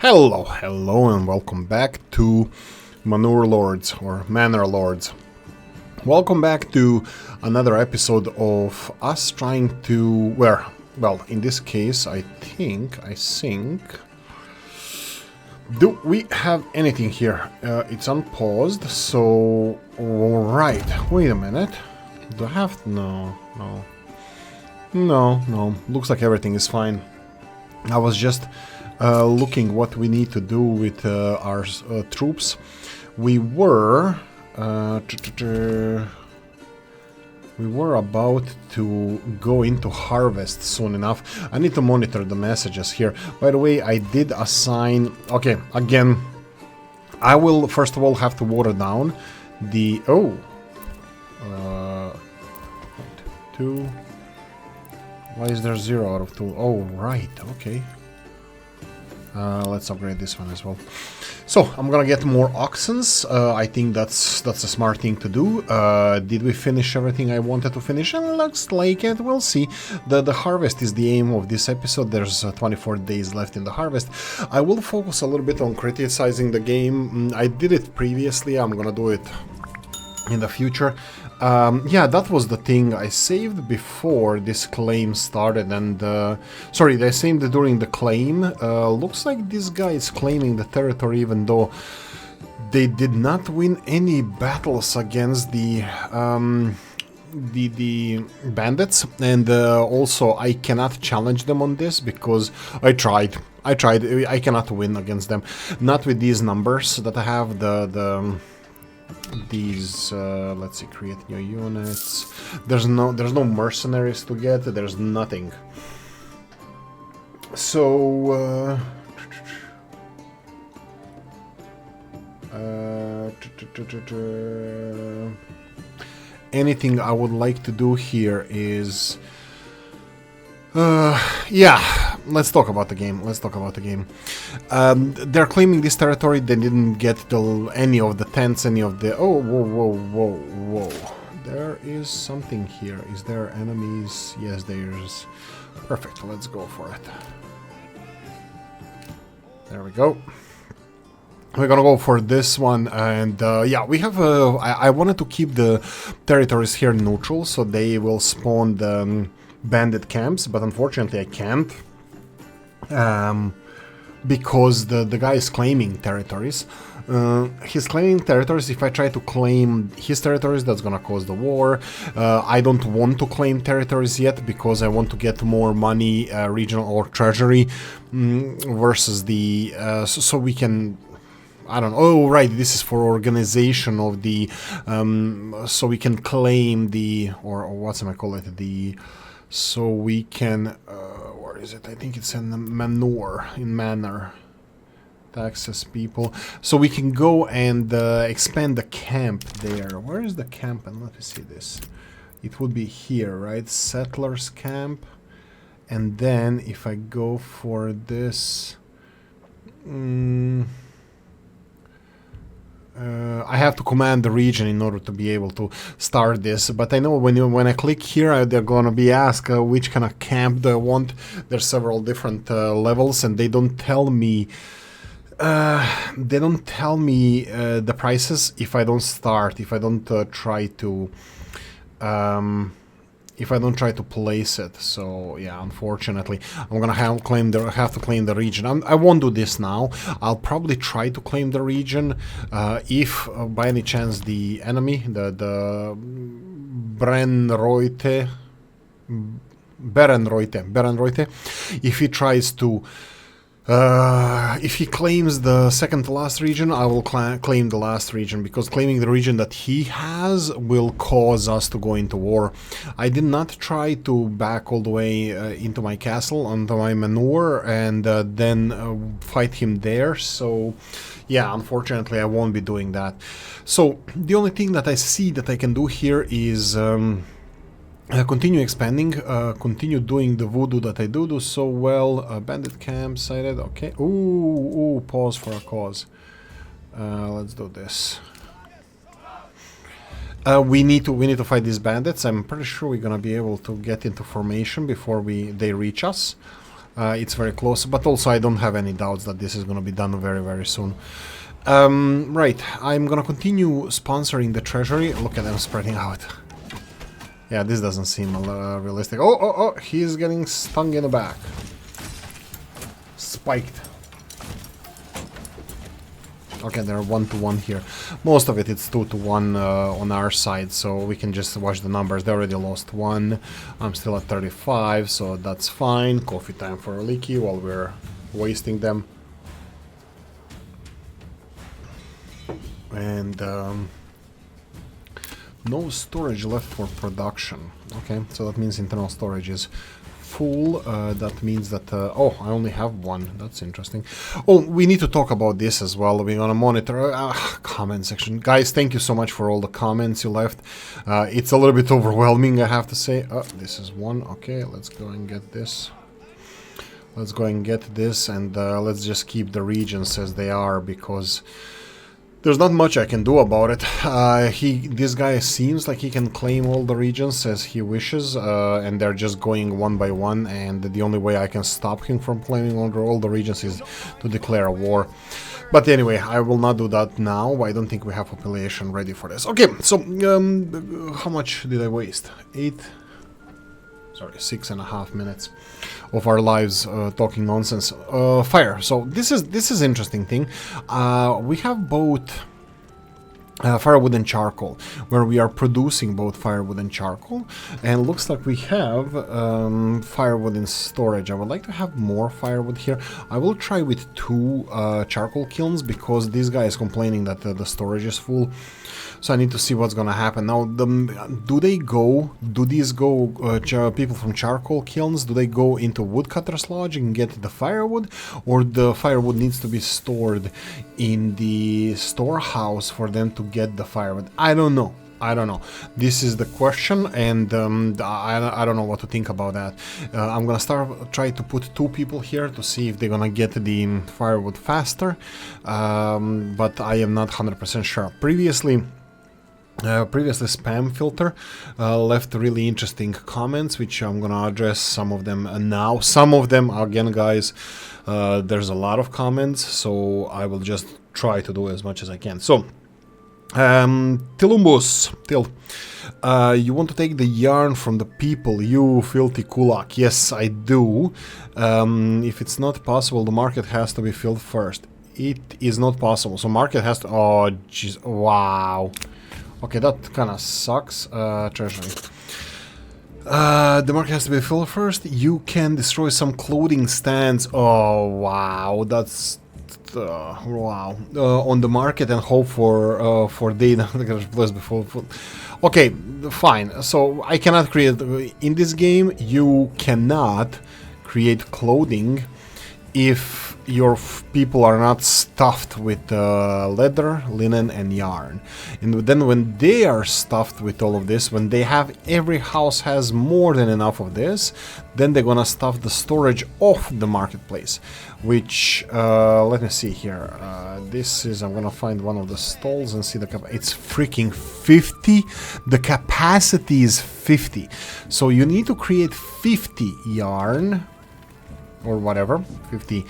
Hello, and welcome back to Manor Lords, or Manor Lords. Welcome back to another episode of us trying to, well, in this case, I think, do we have anything here? It's unpaused, so, alright, wait a minute. Do I have, no, looks like everything is fine. I was just looking what we need to do with our troops. We were about to go into harvest soon enough. I need to monitor the messages here. By the way, I did assign... Okay, again, I will first of all have to water down the... two... Why is there 0 out of 2? Oh, right, okay. Let's upgrade this one as well. So, I'm gonna get more oxens. I think that's a smart thing to do. Did we finish everything I wanted to finish? And looks like it. We'll see. The harvest is the aim of this episode. There's 24 days left in the harvest. I will focus a little bit on criticizing the game. I did it previously. I'm gonna do it in the future. Yeah, that was the thing I saved before this claim started, and sorry, I saved during the claim. Looks like this guy is claiming the territory, even though they did not win any battles against the bandits, and also I cannot challenge them on this because I tried. I cannot win against them, not with these numbers that I have. These let's see, create new units. There's no mercenaries to get. There's nothing. So anything I would like to do here is yeah, let's talk about the game. They're claiming this territory. They didn't get any of the tents, any of the... Oh, whoa. There is something here. Is there enemies? Yes, there's... Perfect, let's go for it. There we go. We're gonna go for this one, and yeah, we have I wanted to keep the territories here neutral, so they will spawn the bandit camps, but unfortunately I can't. Because the guy is claiming territories. He's claiming territories. If I try to claim his territories, that's gonna cause the war. I don't want to claim territories yet because I want to get more money, regional or treasury, versus the... so we can... I don't know. Oh, right, this is for organization of the... so we can claim the... Or what's I call it? The... So we can... where is it? I think it's in Manor. Taxes people. So we can go and expand the camp there. Where is the camp? And let me see this. It would be here, right? Settlers camp. And then if I go for this... I have to command the region in order to be able to start this, but I know when I click here, they're gonna be asked which kind of camp do I want. There's several different levels, and they don't tell me. The prices if I don't start. If I don't try to. If I don't try to place it. So yeah, unfortunately, I'm gonna have to claim the region. I won't do this now. I'll probably try to claim the region if by any chance the enemy, the Berenreute, if he tries to. If he claims the second to last region, I will claim the last region, because claiming the region that he has will cause us to go into war. I did not try to back all the way into my castle, onto my manure, and then fight him there, so yeah, unfortunately I won't be doing that. So the only thing that I see that I can do here is... continue expanding, continue doing the voodoo that I do so well. Bandit Camp sighted, okay. Ooh, pause for a cause. Let's do this. We need to fight these bandits. I'm pretty sure we're gonna be able to get into formation before they reach us. It's very close, but also I don't have any doubts that this is going to be done very, very soon. Right, I'm going to continue sponsoring the treasury. Look at them spreading out. Yeah, this doesn't seem realistic. Oh, he's getting stung in the back. Spiked. Okay, they're 1-to-1 here. Most of it, it's 2-to-1 on our side, so we can just watch the numbers. They already lost 1. I'm still at 35, so that's fine. Coffee time for Oolykee while we're wasting them. And no storage left for production. Okay, so that means internal storage is full. That means that oh, I only have 1. That's interesting. Oh, we need to talk about this as well. We're gonna monitor comment section. Guys, thank you so much for all the comments you left. It's a little bit overwhelming, I have to say. This is 1. Okay, let's go and get this. Let's go and get this, and let's just keep the regions as they are, because there's not much I can do about it. This guy seems like he can claim all the regions as he wishes, and they're just going one by one, and the only way I can stop him from claiming all the regions is to declare a war. But anyway, I will not do that now. I don't think we have population ready for this. Okay, so how much did I waste? 6.5 minutes of our lives talking nonsense. Fire. So this is interesting thing. We have both firewood and charcoal, where we are producing both firewood and charcoal, and looks like we have firewood in storage. I would like to have more firewood here. I will try with 2 charcoal kilns, because this guy is complaining that the storage is full. So I need to see what's gonna happen. Now, do these people from charcoal kilns, do they go into woodcutter's lodge and get the firewood, or the firewood needs to be stored in the storehouse for them to get the firewood? I don't know. This is the question, and I don't know what to think about that. I'm gonna try to put 2 people here to see if they're gonna get the firewood faster, but I am not 100% sure. Previously Spam Filter left really interesting comments, which I'm gonna address some of them now. Some of them, again, guys, there's a lot of comments, so I will just try to do as much as I can. So, Tilumbus, you want to take the yarn from the people, you filthy kulak. Yes, I do. If it's not possible, the market has to be filled first. It is not possible, so market has to... Oh, jeez, wow. Okay, that kind of sucks. Treasury. The market has to be filled first. You can destroy some clothing stands. Oh, wow. That's... wow. On the market, and hope for data. Okay, fine. So, I cannot create... In this game, you cannot create clothing if your people are not stuffed with leather, linen, and yarn. And then when they are stuffed with all of this, when they have, every house has more than enough of this, then they're gonna stuff the storage of the marketplace, which, let me see here. This is, I'm gonna find one of the stalls and see the it's freaking 50. The capacity is 50. So you need to create 50 yarn, or whatever, 50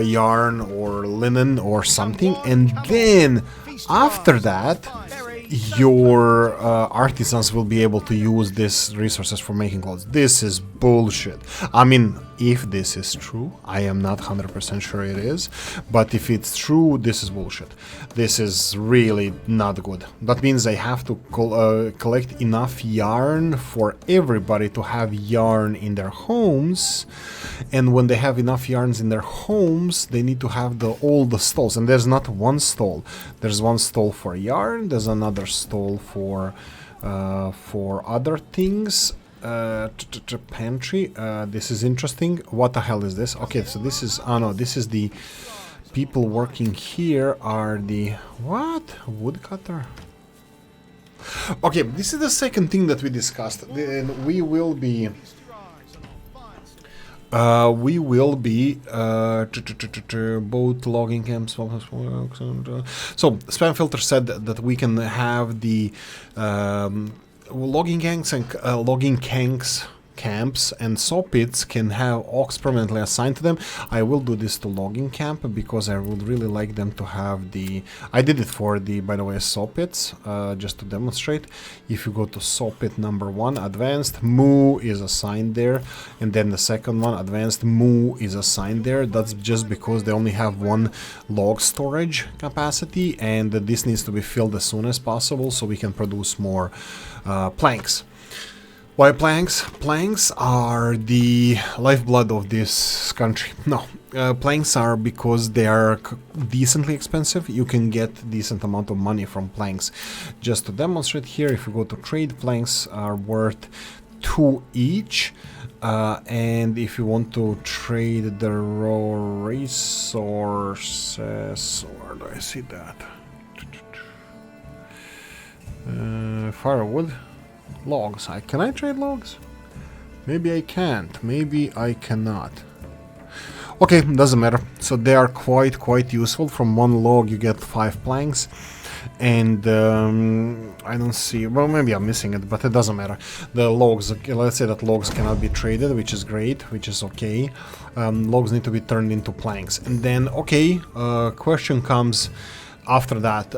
yarn or linen or something, and then after that your artisans will be able to use these resources for making clothes. This is bullshit. I mean, if this is true, I am not 100% sure it is, but if it's true, this is bullshit. This is really not good. That means they have to collect enough yarn for everybody to have yarn in their homes, and when they have enough yarns in their homes, they need to have all the stalls, and there's not one stall. There's one stall for yarn, there's another stall for other things. Pantry. This is interesting. What the hell is this? Okay, so this is... Oh no, this is the people working here are the... What? Woodcutter? Okay, this is the second thing that we discussed. And we will be... both logging camps. So Spam Filter said that we can have the logging gangs and logging camps, and saw pits can have ox permanently assigned to them. I will do this to logging camp because I would really like them to have the... I did it for the, by the way, saw pits, just to demonstrate. If you go to saw pit number 1, advanced, moo is assigned there, and then the second one, advanced, moo is assigned there. That's just because they only have one log storage capacity, and this needs to be filled as soon as possible so we can produce more planks. Why planks? Planks are the lifeblood of this country. No, planks are because they are decently expensive. You can get decent amount of money from planks. Just to demonstrate here, if you go to trade, planks are worth 2 each. And if you want to trade the raw resources, where do I see that? Firewood. Logs. Can I trade logs? Maybe I can't. Maybe I cannot. Okay, doesn't matter. So they are quite useful. From one log you get 5 planks. And I don't see... Well, maybe I'm missing it, but it doesn't matter. The logs... Let's say that logs cannot be traded, which is great, which is okay. Logs need to be turned into planks. And then, okay, question comes... After that,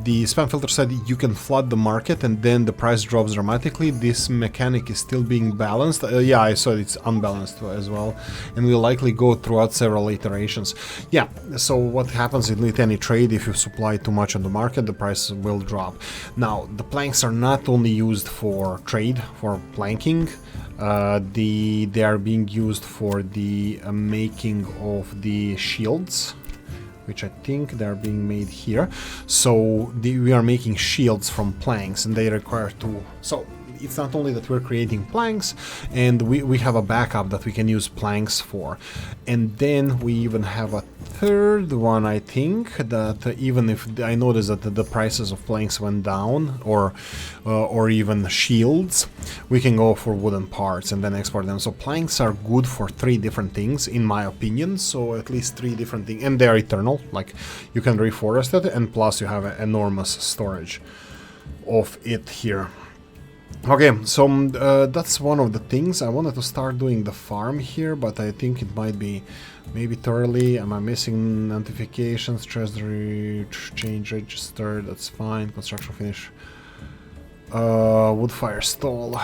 the spam filter said you can flood the market and then the price drops dramatically. This mechanic is still being balanced. Yeah, I saw it's unbalanced as well, and will likely go throughout several iterations. Yeah, so what happens with any trade, if you supply too much on the market, the price will drop. Now, the planks are not only used for trade, for planking, they are being used for the making of the shields, which I think they are being made here. So we are making shields from planks, and they require to... So it's not only that we're creating planks, and we have a backup that we can use planks for. And then we even have a third one, I think, that even if I noticed that the prices of planks went down, or even shields, we can go for wooden parts and then export them. So planks are good for 3 different things, in my opinion. So at least 3 different things, and they're eternal. Like, you can reforest it, and plus you have enormous storage of it here. Okay, so that's one of the things. I wanted to start doing the farm here, but I think it might be maybe too early. Am I missing notifications? Treasury change register, that's fine. Construction finish. Wood fire stall.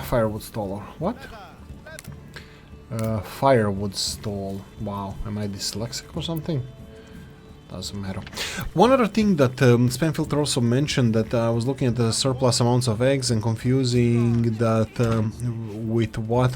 Firewood stall. What? Firewood stall. Wow, am I dyslexic or something? Doesn't matter. One other thing that spam filter also mentioned, that I was looking at the surplus amounts of eggs and confusing that with what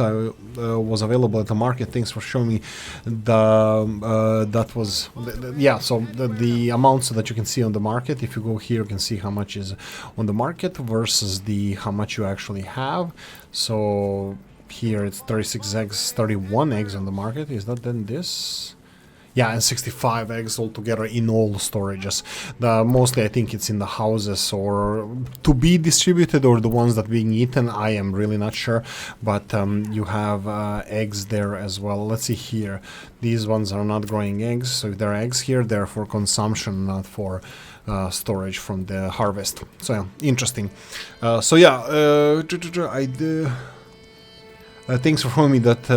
was available at the market. Thanks for showing me that was yeah. So the amounts that you can see on the market. If you go here, you can see how much is on the market versus how much you actually have. So here it's 36 eggs, 31 eggs on the market. Is that then this? Yeah, and 65 eggs altogether in all storages. Mostly I think it's in the houses or to be distributed, or the ones that being eaten. I am really not sure, but you have eggs there as well. Let's see here. These ones are not growing eggs, so if there are eggs here, they're for consumption, not for storage from the harvest. So yeah, interesting. So yeah, thanks for showing me that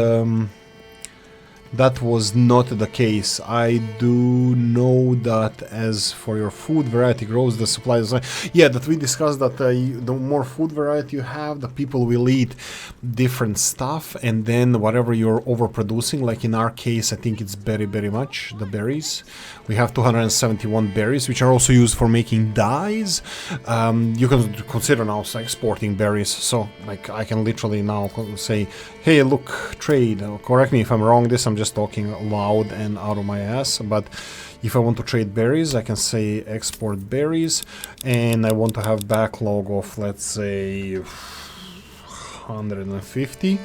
that was not the case. I do know that as for your food variety grows, the supply is... Yeah, that we discussed that the more food variety you have, the people will eat different stuff, and then whatever you're overproducing, like in our case, I think it's very much the berries. We have 271 berries, which are also used for making dyes. You can consider now exporting berries, so like I can literally now say, hey, look, trade. Correct me if I'm wrong, I'm just talking loud and out of my ass, but if I want to trade berries, I can say export berries, and I want to have backlog of, let's say, 150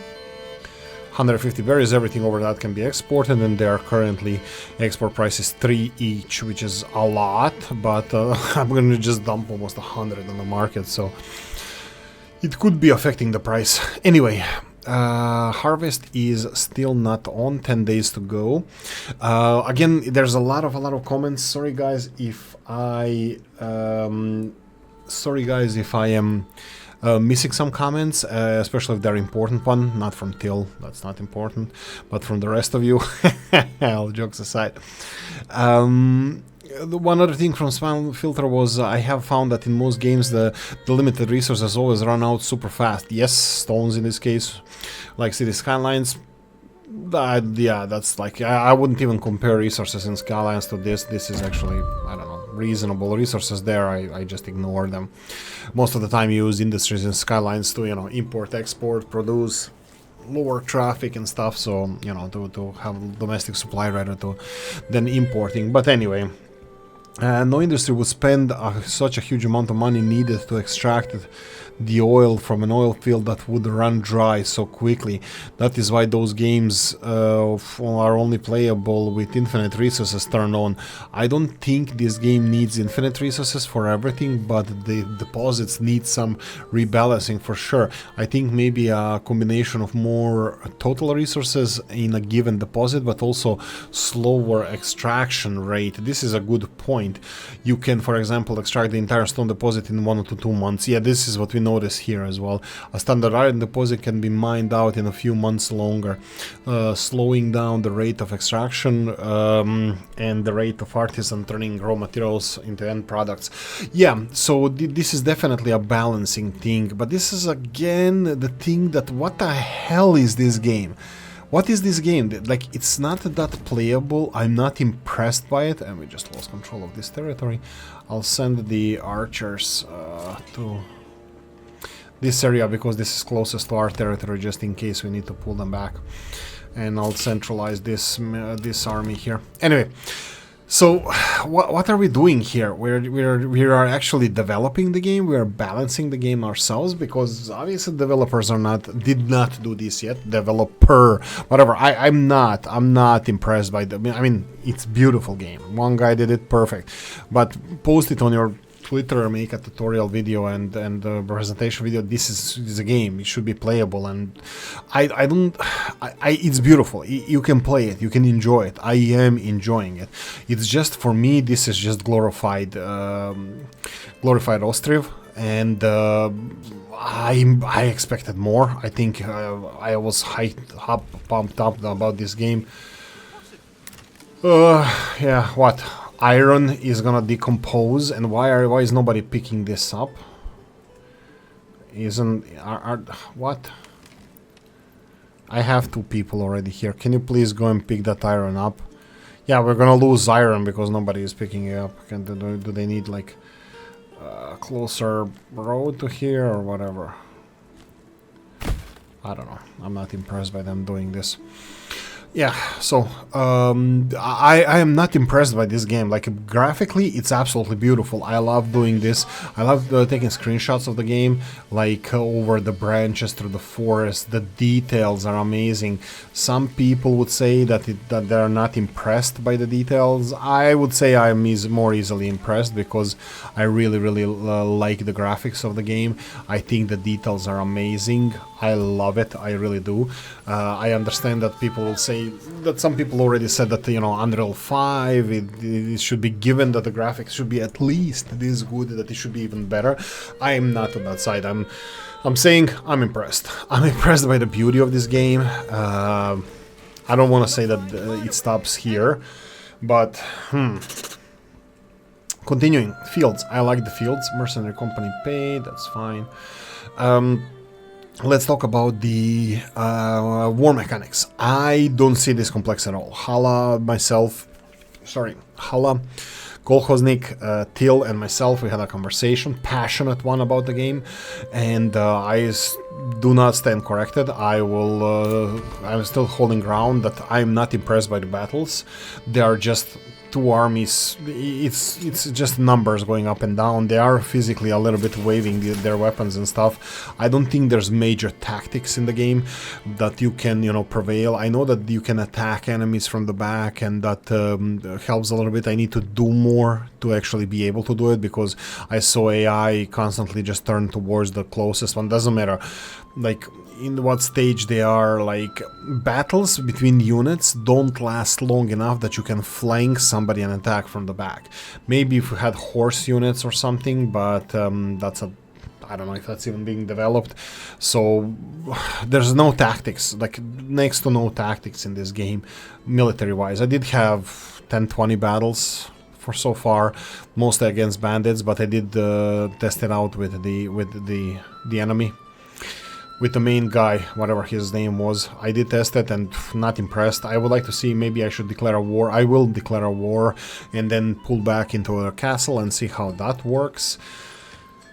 berries. Everything over that can be exported, and their currently export price is 3 each, which is a lot, but I'm going to just dump almost 100 on the market, so it could be affecting the price. Anyway, harvest is still not on, 10 days to go. Again, there's a lot of comments. Sorry guys if I am missing some comments, especially if they're important one, not from Till, that's not important, but from the rest of you. All jokes aside. The one other thing from spam filter was I have found that in most games the limited resources always run out super fast. Yes, stones in this case, like City Skylines. Yeah, that's like I wouldn't even compare resources in Skylines to this. This is actually, I don't know, reasonable resources there. I just ignore them. Most of the time you use industries in Skylines to, you know, import, export, produce, lower traffic and stuff, so, you know, to have domestic supply rather than importing. But anyway, no industry would spend such a huge amount of money needed to extract the oil from an oil field that would run dry so quickly. That is why those games are only playable with infinite resources turned on. I don't think this game needs infinite resources for everything, but the deposits need some rebalancing for sure. I think maybe a combination of more total resources in a given deposit, but also slower extraction rate. This is a good point. You can, for example, extract the entire stone deposit in 1 to 2 months. Yeah, this is what we notice here as well. A standard iron deposit can be mined out in a few months longer, slowing down the rate of extraction and the rate of artisan turning raw materials into end products. Yeah, so this is definitely a balancing thing, but this is again the thing that what the hell is this game? What is this game? Like, it's not that playable. I'm not impressed by it, and we just lost control of this territory. I'll send the archers to this area because this is closest to our territory, just in case we need to pull them back. And I'll centralize this army here. Anyway, so what are we doing here? We are actually developing the game. We are balancing the game ourselves, because obviously developers did not do this yet. Developer, whatever. I'm not impressed by the. I mean, it's beautiful game. One guy did it perfect, but post it on your Twitter, make a tutorial video and a presentation video. This is a game. It should be playable, and it's beautiful. You can play it. You can enjoy it. I am enjoying it. It's just, for me, this is just glorified Ostriv, and I expected more. I think I was pumped up about this game. Yeah, what? Iron is gonna decompose, and why is nobody picking this up? What? I have 2 people already here. Can you please go and pick that iron up? Yeah, we're gonna lose iron because nobody is picking it up. Do they need like a closer road to here or whatever? I don't know. I'm not impressed by them doing this. Yeah, so I am not impressed by this game. Like, graphically, it's absolutely beautiful. I love doing this. I love taking screenshots of the game, like over the branches through the forest. The details are amazing. Some people would say that they're not impressed by the details. I would say I'm more easily impressed, because I really like the graphics of the game. I think the details are amazing. I love it. I really do. I understand that people will say that some people already said that, you know, Unreal 5, it should be given that the graphics should be at least this good, that it should be even better. I am not on that side. I'm saying I'm impressed. I'm impressed by the beauty of this game. I don't want to say that it stops here, but continuing. Fields. I like the fields. Mercenary company paid. That's fine. Let's talk about the war mechanics. I don't see this complex at all. Hala, Kolkhoznik, Till and myself, we had a conversation, passionate one about the game, and I do not stand corrected. I'm still holding ground that I'm not impressed by the battles. They are just 2 armies. It's just numbers going up and down. They are physically a little bit waving their weapons and stuff. I don't think there's major tactics in the game that you can, you know, prevail. I know that you can attack enemies from the back, and that helps a little bit. I need to do more to actually be able to do it, because I saw AI constantly just turn towards the closest one. Doesn't matter like in what stage they are. Like, battles between units don't last long enough that you can flank somebody and attack from the back. Maybe if we had horse units or something, but that's a I don't know if that's even being developed. So there's no tactics, like next to no tactics in this game, military-wise. I did have 10-20 battles for so far, mostly against bandits, but I did test it out with the enemy. With the main guy, whatever his name was. I did test it and not impressed. I would like to see, maybe I should declare a war. I will declare a war and then pull back into a castle and see how that works.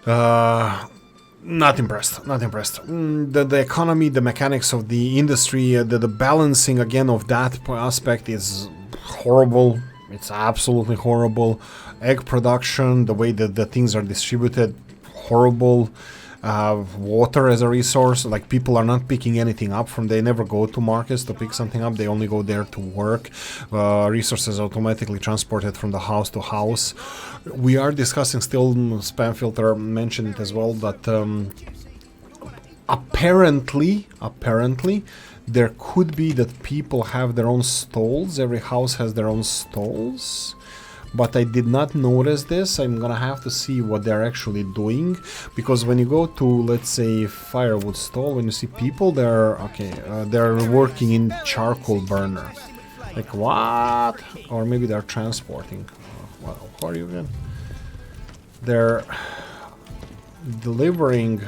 Not impressed, not impressed. The economy, the mechanics of the industry, the balancing again of that aspect is horrible. It's absolutely horrible. Egg production, the way that the things are distributed, horrible. Water as a resource, like people are not picking anything up from, they never go to markets to pick something up, they only go there to work. Resources automatically transported from the house to house. We are discussing still, Spam Filter mentioned it as well, that apparently there could be that people have their own stalls, every house has their own stalls. But I did not notice this. I'm gonna have to see what they're actually doing, because when you go to, let's say, Firewood stall, when you see people, they're working in charcoal burner. Like what? Or maybe they're transporting. Well, how are you again? They're delivering.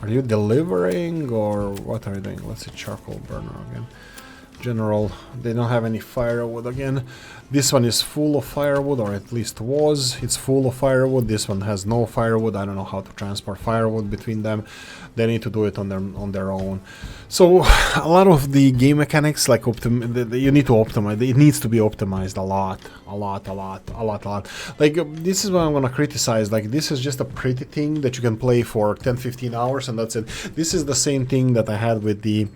Are you delivering or what are you doing? Let's see, charcoal burner again. General, they don't have any firewood again. This one is full of firewood, or at least was. It's full of firewood. This one has no firewood. I don't know how to transport firewood between them. They need to do it on their own. So a lot of the game mechanics, like you need to optimize. It needs to be optimized a lot. Like this is what I'm gonna criticize. Like this is just a pretty thing that you can play for 10-15 hours and that's it. This is the same thing that I had with the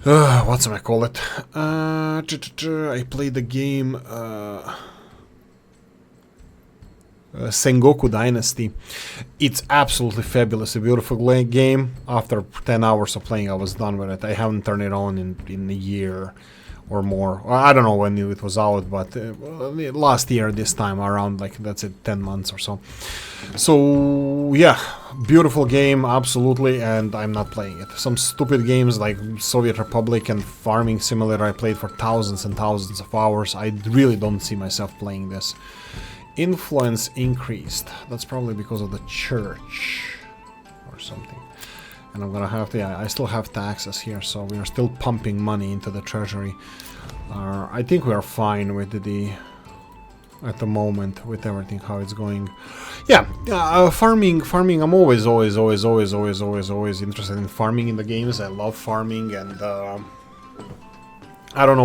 what's I call it? I played the game Sengoku Dynasty. It's absolutely fabulous, a beautiful game. After 10 hours of playing, I was done with it. I haven't turned it on in a year or more. I don't know when it was out, but last year this time around, like that's it, 10 months or so. So yeah, beautiful game, absolutely, and I'm not playing it. Some stupid games like Soviet Republic and Farming Simulator I played for thousands and thousands of hours. I really don't see myself playing this. Influence increased. That's probably because of the church or something. And I'm gonna have to, yeah, I still have taxes here, so we are still pumping money into the treasury. I think we are fine with at the moment, with everything, how it's going. Yeah, farming, I'm always interested in farming in the games. I love farming, and I don't know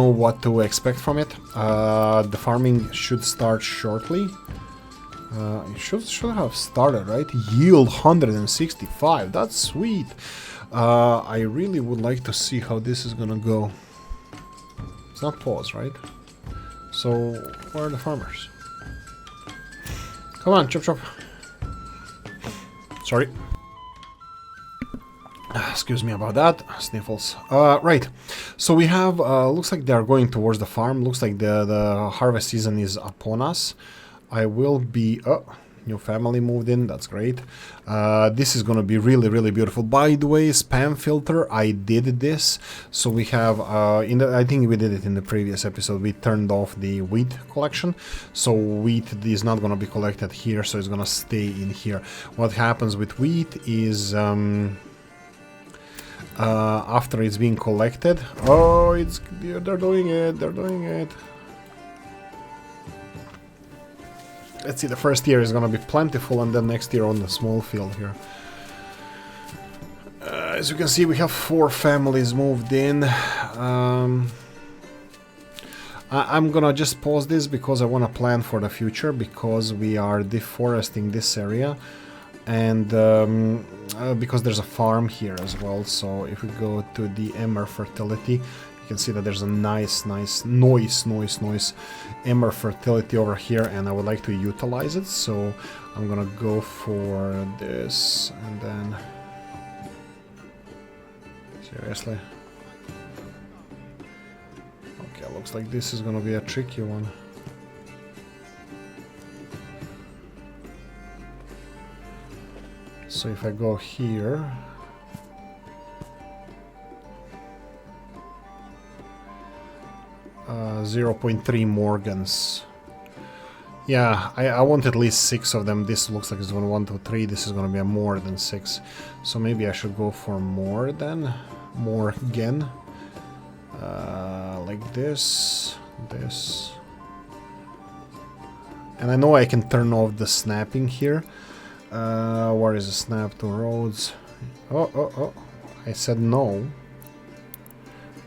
what to expect from it. The farming should start shortly. It should have started, right? Yield 165, that's sweet. I really would like to see how this is gonna go. It's not pause, right? So, where are the farmers? Come on, chop chop. Sorry. Excuse me about that. Sniffles. Right. So we have, looks like they are going towards the farm. Looks like the harvest season is upon us. I will be... Oh, new family moved in. That's great. This is going to be really, really beautiful. By the way, Spam Filter, I did this. So we have... I think we did it in the previous episode. We turned off the wheat collection. So wheat is not going to be collected here. So it's going to stay in here. What happens with wheat is... after it's being collected... Oh, they're doing it. Let's see, the first year is gonna be plentiful, and then next year on the small field here. As you can see, we have 4 families moved in. I'm gonna just pause this because I want to plan for the future, because we are deforesting this area, and because there's a farm here as well. So if we go to the Emmer Fertility, you can see that there's a nice noise Emmer Fertility over here, and I would like to utilize it. So I'm gonna go for this, and then seriously, okay, looks like this is gonna be a tricky one. So if I go here, 0.3 Morgans. Yeah, I want at least 6 of them. This looks like it's going to 1, 2, 3. This is going to be a more than 6. So maybe I should go for more then. More again. Like this. This. And I know I can turn off the snapping here. Where is the snap to roads? Oh. I said no.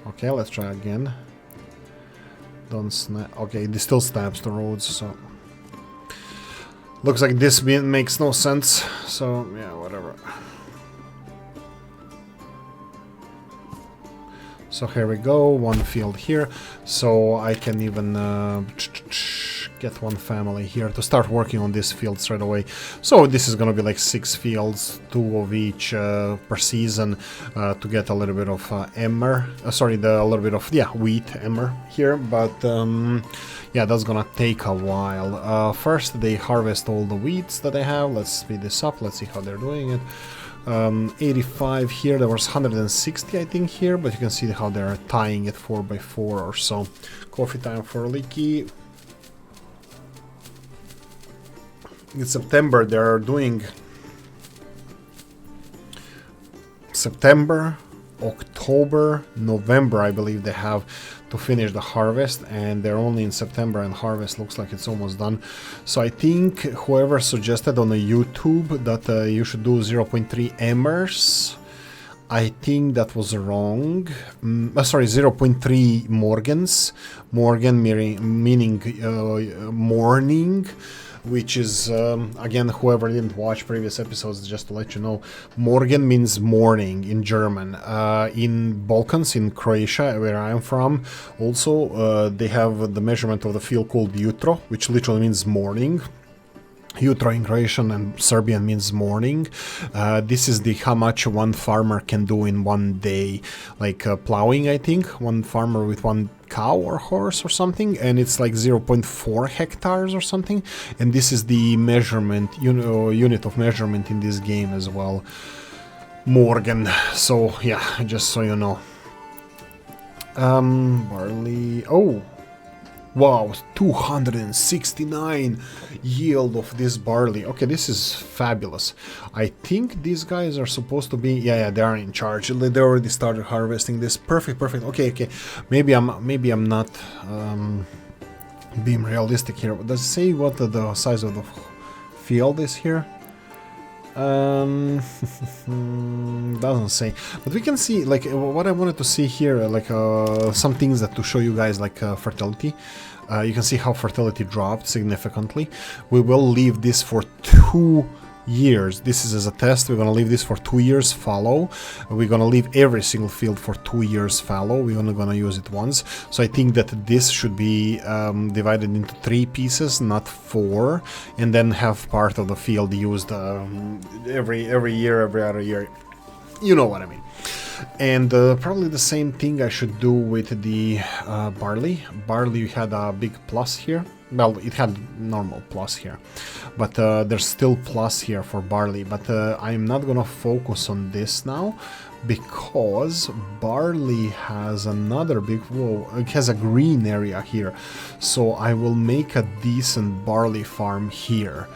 Okay, let's try again. Don't snap. Okay, this still snaps to roads, so... Looks like this makes no sense, so yeah, whatever. So here we go, one field here, so I can even get one family here to start working on this field straight away. So this is gonna be like 6 fields, 2 of each per season, to get a little bit of emmer, a little bit of, yeah, wheat emmer here, but yeah, that's gonna take a while. First they harvest all the wheats that I have. Let's speed this up, let's see how they're doing it. 85 here, there was 160 I think here, but you can see how they're tying it 4x4 or so. Coffee time for Oolykee. In September they are doing September, October, November I believe they have to finish the harvest, and they're only in September and harvest looks like it's almost done. So I think whoever suggested on the YouTube that you should do 0.3 emmers, I think that was wrong. Sorry, 0.3 Morgans. Morgan meaning morning, which is, again, whoever didn't watch previous episodes, just to let you know, Morgan means morning in German. In Balkans, in Croatia, where I am from, also, they have the measurement of the field called jutro, which literally means morning. Jutro in Croatian and Serbian means morning. This is the how much one farmer can do in one day, like plowing, I think. One farmer with one cow or horse or something, and it's like 0.4 hectares or something. And this is the measurement, unit of measurement in this game as well. Morgan. So yeah, just so you know. Barley. Oh. Wow, 269 yield of this barley. Okay, this is fabulous. I think these guys are supposed to be... Yeah, they are in charge. They already started harvesting this. Perfect. Okay. Maybe I'm not being realistic here. Does it say what the size of the field is here? Doesn't say, but we can see, like, what I wanted to see here, like some things that to show you guys, like fertility. You can see how fertility dropped significantly. We will leave this for 2 years. This is as a test. We're gonna leave this for 2 years fallow. We're gonna leave every single field for 2 years fallow. We're only gonna use it once. So I think that this should be divided into 3 pieces, not 4, and then have part of the field used every year, every other year. You know what I mean. And probably the same thing I should do with the barley. Barley had a big plus here. Well, it had normal plus here, but there's still plus here for barley. But I'm not gonna focus on this now, because barley has another big... Whoa, it has a green area here. So I will make a decent barley farm here.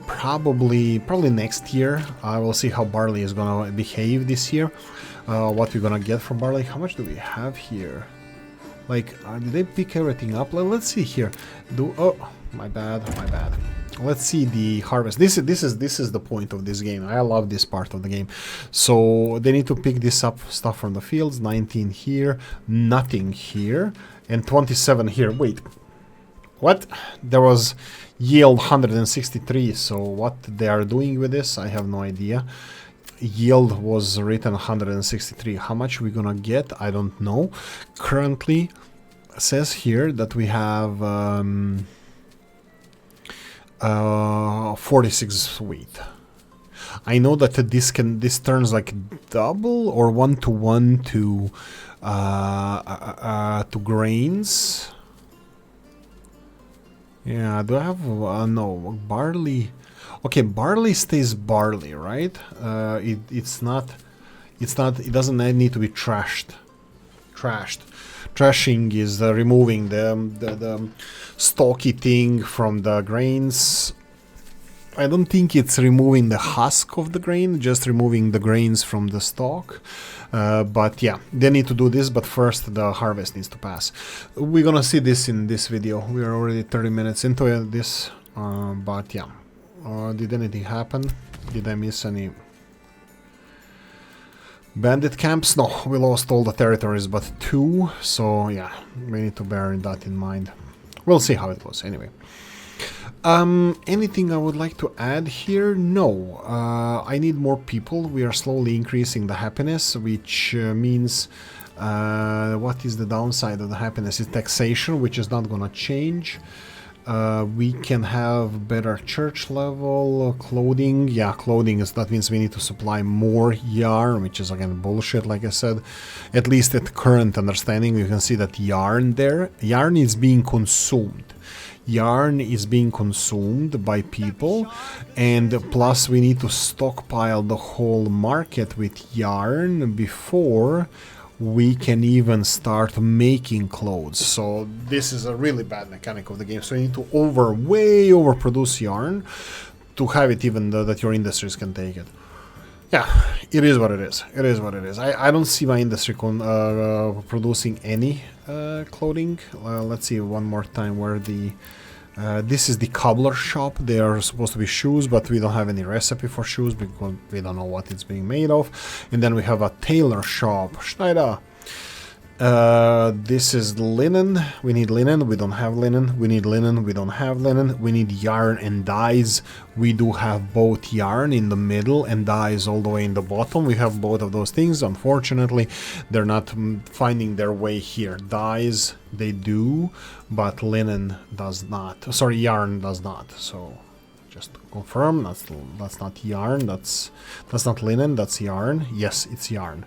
Probably next year. I will see how barley is gonna behave this year, what we're gonna get from barley. How much do we have here? Like, did they pick everything up? Let's see here. Oh, my bad. Let's see the harvest. This is the point of this game. I love this part of the game. So they need to pick this up stuff from the fields. 19 here, nothing here, and 27 here. Wait, what? There was yield 163. So what they are doing with this, I have no idea. Yield was written 163. How much we're gonna get, I don't know. Currently says here that we have 46 wheat. I know that this turns like double or 1-to-1 to grains. Yeah, do I have... no, barley... Okay, barley stays barley, right? It's not... It doesn't need to be trashed. Trashing is removing the stalky thing from the grains. I don't think it's removing the husk of the grain, just removing the grains from the stalk. But yeah, they need to do this, but first the harvest needs to pass. We're gonna see this in this video. We are already 30 minutes into this, but yeah. Did anything happen? Did I miss any... Bandit camps? No, we lost all the territories but 2, so yeah, we need to bear that in mind. We'll see how it goes anyway. Anything I would like to add here? No. I need more people. We are slowly increasing the happiness, which means... what is the downside of the happiness? Is taxation, which is not gonna change. We can have better church level, clothing. Yeah, clothing is, that means we need to supply more yarn, which is again bullshit, like I said. At least at current understanding, you can see that yarn there. Yarn is being consumed. Yarn is being consumed by people, and plus we need to stockpile the whole market with yarn before we can even start making clothes. So this is a really bad mechanic of the game. So you need to way overproduce yarn to have it even that your industries can take it. Yeah, it is what it is. It is what it is. I don't see my industry producing any clothing. Let's see one more time where the... this is the cobbler shop. They are supposed to be shoes, but we don't have any recipe for shoes because we don't know what it's being made of. And then we have a tailor shop. Schneider. This is linen. We need linen. We don't have linen. We need linen. We don't have linen. We need yarn and dyes. We do have both yarn in the middle and dyes all the way in the bottom. We have both of those things. Unfortunately, they're not finding their way here. Dyes, they do, but linen does not. Sorry, yarn does not. So just to confirm, that's not yarn. That's not linen. That's yarn. Yes, it's yarn.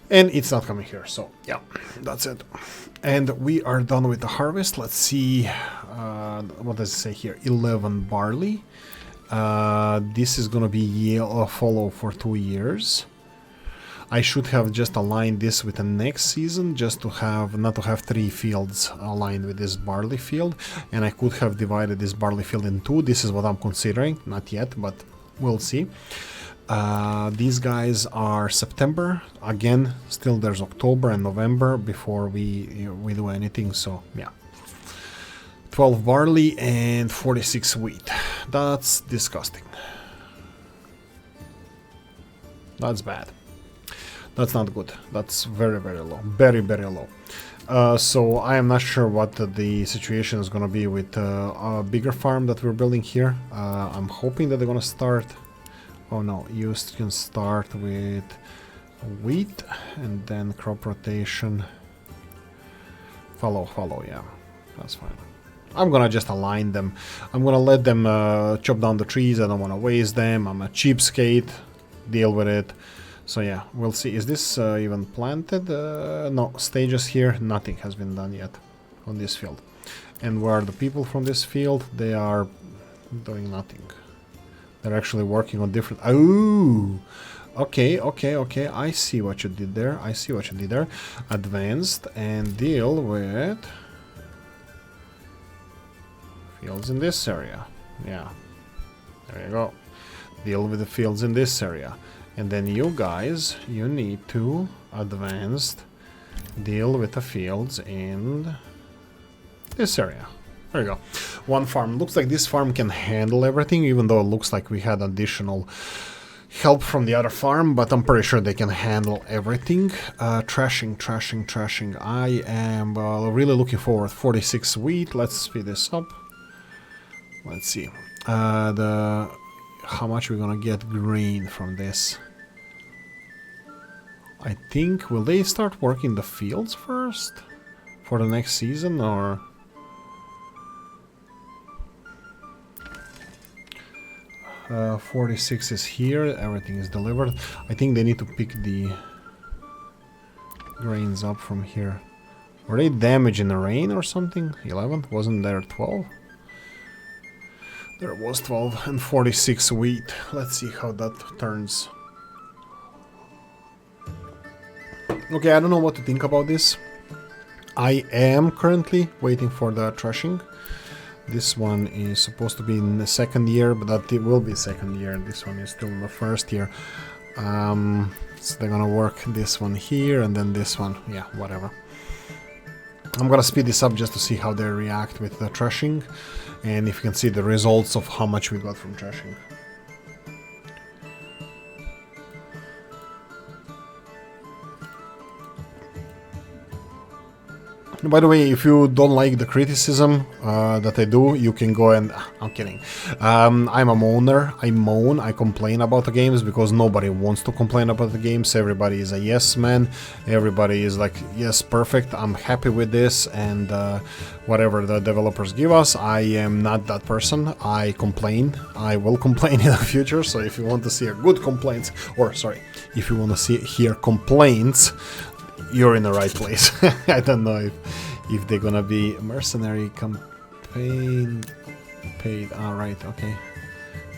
And it's not coming here, so yeah, that's it. And we are done with the harvest. Let's see, what does it say here? 11 barley. This is gonna be yellow follow for 2 years. I should have just aligned this with the next season, just to have, not to have 3 fields aligned with this barley field. And I could have divided this barley field in 2. This is what I'm considering, not yet, but we'll see. These guys are September. Again, still there's October and November before we do anything, so yeah. 12 barley and 46 wheat. That's disgusting. That's bad. That's not good. That's very low. Very low. So I am not sure what the situation is going to be with a bigger farm that we're building here. I'm hoping that they're going to start... Oh no, you can start with wheat and then crop rotation. Follow, yeah, that's fine. I'm gonna just align them. I'm gonna let them chop down the trees. I don't want to waste them. I'm a cheapskate. Deal with it. So yeah, we'll see. Is this even planted? No, stages here. Nothing has been done yet on this field. And where are the people from this field? They are doing nothing. They're actually working on different... Oh! Okay. I see what you did there. Advanced and deal with... fields in this area. Yeah. There you go. Deal with the fields in this area. And then you guys, you need to advanced deal with the fields in this area. There you go. One farm. Looks like this farm can handle everything, even though it looks like we had additional help from the other farm, but I'm pretty sure they can handle everything. Trashing. I am really looking forward. 46 wheat. Let's speed this up. Let's see. How much we're gonna get grain from this. I think, will they start working the fields first? For the next season, or... 46 is here, everything is delivered. I think they need to pick the grains up from here. Were they damaged in the rain or something? 11? Wasn't there 12? There was 12 and 46 wheat. Let's see how that turns. Okay, I don't know what to think about this. I am currently waiting for the threshing. This one is supposed to be in the second year, but that it will be second year. This one is still in the first year. So they're gonna work this one here and then this one. Yeah, whatever. I'm gonna speed this up just to see how they react with the threshing, and if you can see the results of how much we got from threshing. By the way, if you don't like the criticism that I do, you can go and... I'm kidding. I'm a moaner. I moan. I complain about the games because nobody wants to complain about the games. Everybody is a yes man. Everybody is like, yes, perfect. I'm happy with this. And whatever the developers give us, I am not that person. I complain. I will complain in the future. So if you want to see a good complaints, or sorry, if you want to hear complaints, you're in the right place. I don't know if they're gonna be mercenary campaign paid. Alright, okay.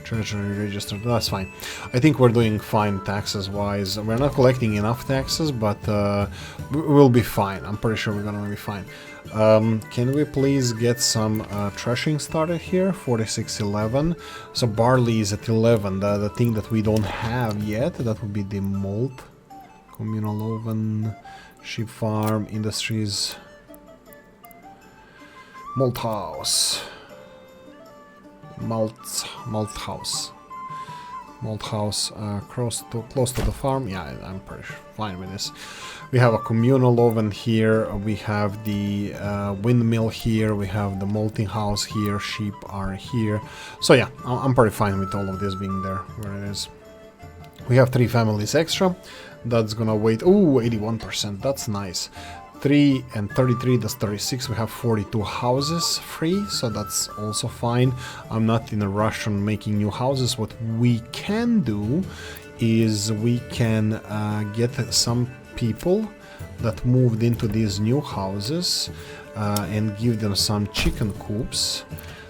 Treasury registered, that's fine. I think we're doing fine taxes wise. We're not collecting enough taxes, but we'll be fine. I'm pretty sure we're gonna be fine. Can we please get some threshing started here? 4611. So barley is at 11. The thing that we don't have yet, that would be the malt. Communal oven, sheep farm, industries, malt house, malt house, close to the farm. Yeah, I'm pretty fine with this. We have a communal oven here. We have the windmill here. We have the malting house here. Sheep are here. So yeah, I'm pretty fine with all of this being there where it is. We have 3 families extra. That's gonna wait. Oh, 81%. That's nice. 3 and 33, that's 36. We have 42 houses free, so that's also fine. I'm not in a rush on making new houses. What we can do is we can get some people that moved into these new houses and give them some chicken coops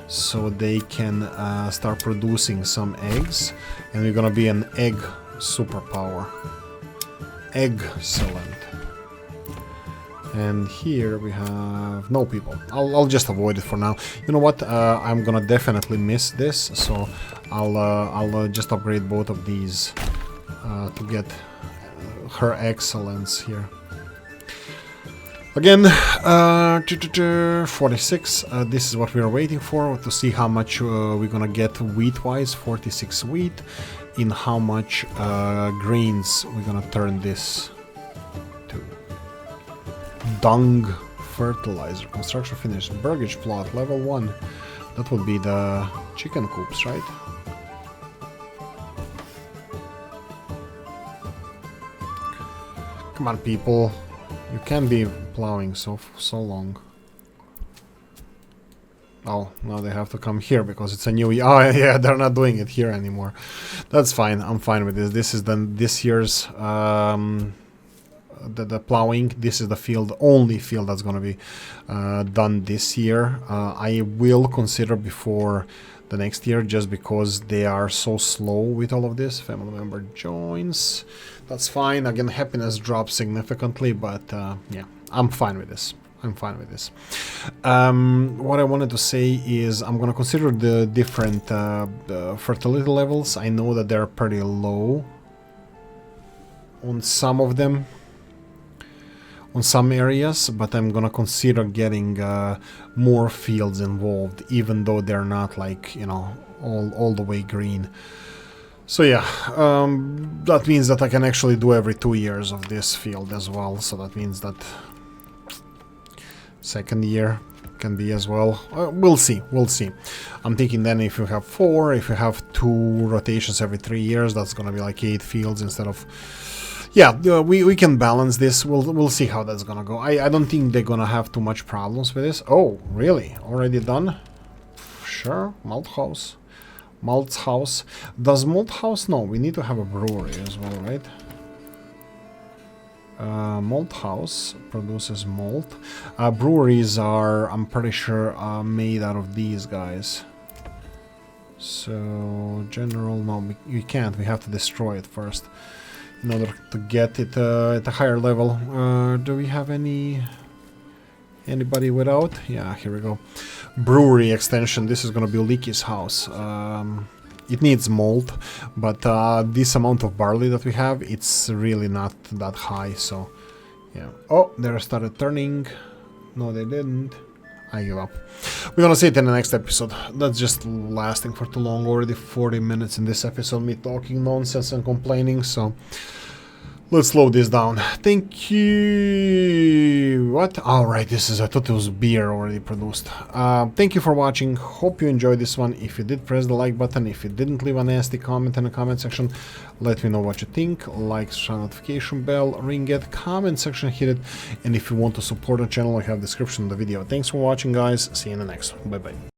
so they can start producing some eggs, and we're gonna be an egg superpower. Excellent. And here we have no people. I'll just avoid it for now. You know what? I'm gonna definitely miss this, so I'll just upgrade both of these to get her excellence here. Again, 46. This is what we are waiting for, to see how much we're gonna get wheat-wise. 46 wheat. In how much grains we're gonna turn this to. Dung fertilizer. Construction finished. Burgage plot, level 1. That would be the chicken coops, right? Come on, people. You can't be plowing so long. Oh, now they have to come here because it's a new... Oh, yeah, they're not doing it here anymore. That's fine. I'm fine with this. This is then this year's... the plowing. This is the field, only field that's going to be done this year. I will consider before the next year just because they are so slow with all of this. Family member joins. That's fine. Again, happiness drops significantly, but yeah, I'm fine with this. I'm fine with this. What I wanted to say is I'm going to consider the different fertility levels. I know that they're pretty low on some of them, on some areas, but I'm going to consider getting more fields involved, even though they're not like, you know, all the way green. So yeah, that means that I can actually do every 2 years of this field as well. So that means that second year can be as well. We'll see. I'm thinking then if you have 4, if you have 2 rotations every 3 years, that's gonna be like 8 fields instead of... Yeah, we can balance this. We'll see how that's gonna go. I don't think they're gonna have too much problems with this. Oh, really? Already done? Sure. Malt house. Malt house. Does malt house? No, we need to have a brewery as well, right? Malt house produces malt. Breweries are, I'm pretty sure, made out of these guys. So, general, no, you can't. We have to destroy it first in order to get it at a higher level. Do we have anybody without? Yeah, here we go. Brewery extension. This is gonna be Oolykee's house. It needs malt, but this amount of barley that we have, it's really not that high, so yeah. Oh, they started turning. No, they didn't. I give up. We're gonna see it in the next episode. That's just lasting for too long. Already 40 minutes in this episode, me talking nonsense and complaining, so let's slow this down. Thank you. What? Alright, this is, I thought it was beer already produced. Thank you for watching. Hope you enjoyed this one. If you did, press the like button. If you didn't, leave a nasty comment in the comment section. Let me know what you think. Like, share notification bell, ring it, comment section, hit it. And if you want to support the channel, I have description in the video. Thanks for watching, guys. See you in the next one. Bye bye.